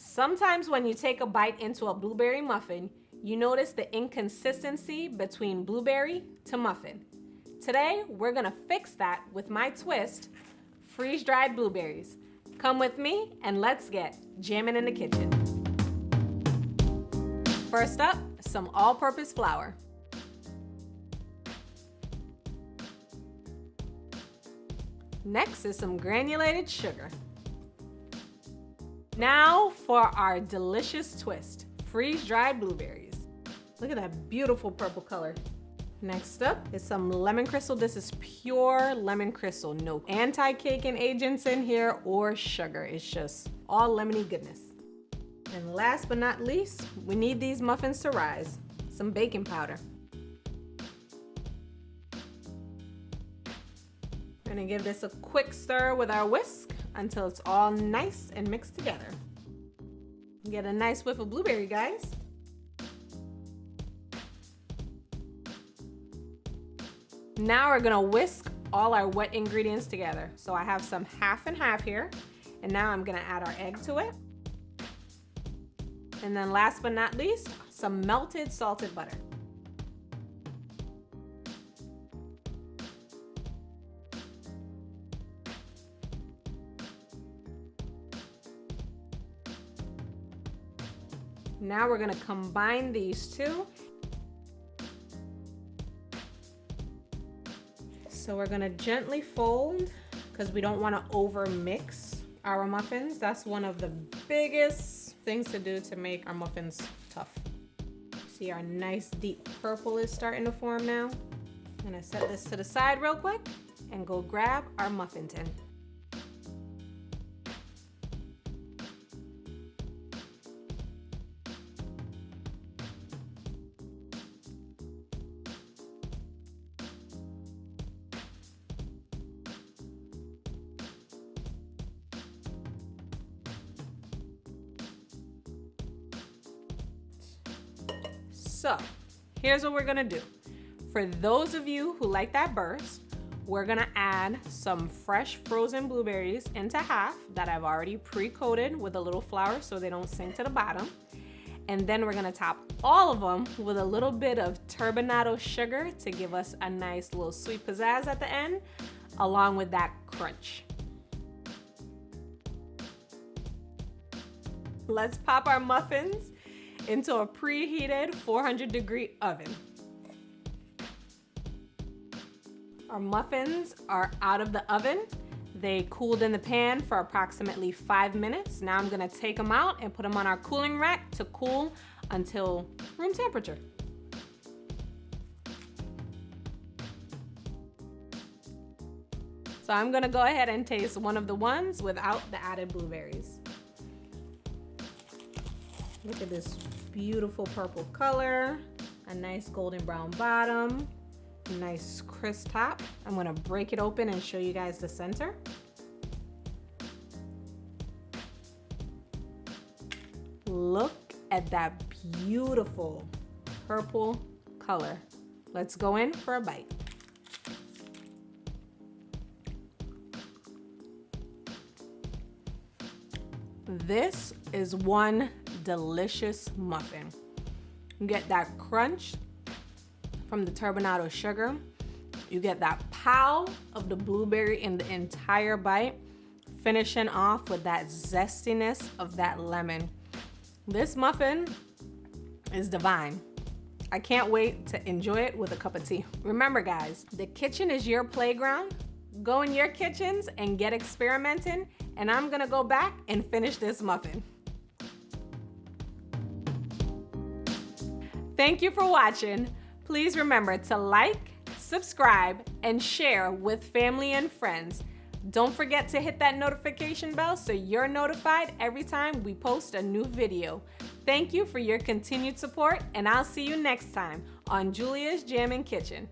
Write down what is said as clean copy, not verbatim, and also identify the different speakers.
Speaker 1: Sometimes when you take a bite into a blueberry muffin, you notice the inconsistency between blueberry to muffin. Today, we're gonna fix that with my twist, freeze-dried blueberries. Come with me and let's get jamming in the kitchen. First up, some all-purpose flour. Next is some granulated sugar. Now for our delicious twist, freeze-dried blueberries. Look at that beautiful purple color. Next up is some lemon crystal. This is pure lemon crystal. No anti-caking agents in here or sugar. It's just all lemony goodness. And last but not least, we need these muffins to rise. Some baking powder. We're gonna give this a quick stir with our whisk until it's all nice and mixed together. Get a nice whiff of blueberry, guys. Now we're gonna whisk all our wet ingredients together. So I have some half and half here, and now I'm gonna add our egg to it. And then last but not least, some melted salted butter. Now we're gonna combine these two. So we're gonna gently fold because we don't wanna over mix our muffins. That's one of the biggest things to do to make our muffins tough. See, our nice deep purple is starting to form now. I'm gonna set this to the side real quick and go grab our muffin tin. So here's what we're gonna do. For those of you who like that burst, we're gonna add some fresh frozen blueberries into half that I've already pre-coated with a little flour so they don't sink to the bottom. And then we're gonna top all of them with a little bit of turbinado sugar to give us a nice little sweet pizzazz at the end, along with that crunch. Let's pop our muffins into a preheated 400-degree oven. Our muffins are out of the oven. They cooled in the pan for approximately 5 minutes. Now I'm gonna take them out and put them on our cooling rack to cool until room temperature. So I'm gonna go ahead and taste one of the ones without the added blueberries. Look at this beautiful purple color, a nice golden brown bottom, nice crisp top. I'm gonna break it open and show you guys the center. Look at that beautiful purple color. Let's go in for a bite. This is one delicious muffin. You get that crunch from the turbinado sugar. You get that pow of the blueberry in the entire bite, finishing off with that zestiness of that lemon. This muffin is divine. I can't wait to enjoy it with a cup of tea. Remember guys, the kitchen is your playground. Go in your kitchens and get experimenting, and I'm gonna go back and finish this muffin. Thank you for watching. Please remember to like, subscribe, and share with family and friends. Don't forget to hit that notification bell so you're notified every time we post a new video. Thank you for your continued support, and I'll see you next time on Julia's Jammin' Kitchen.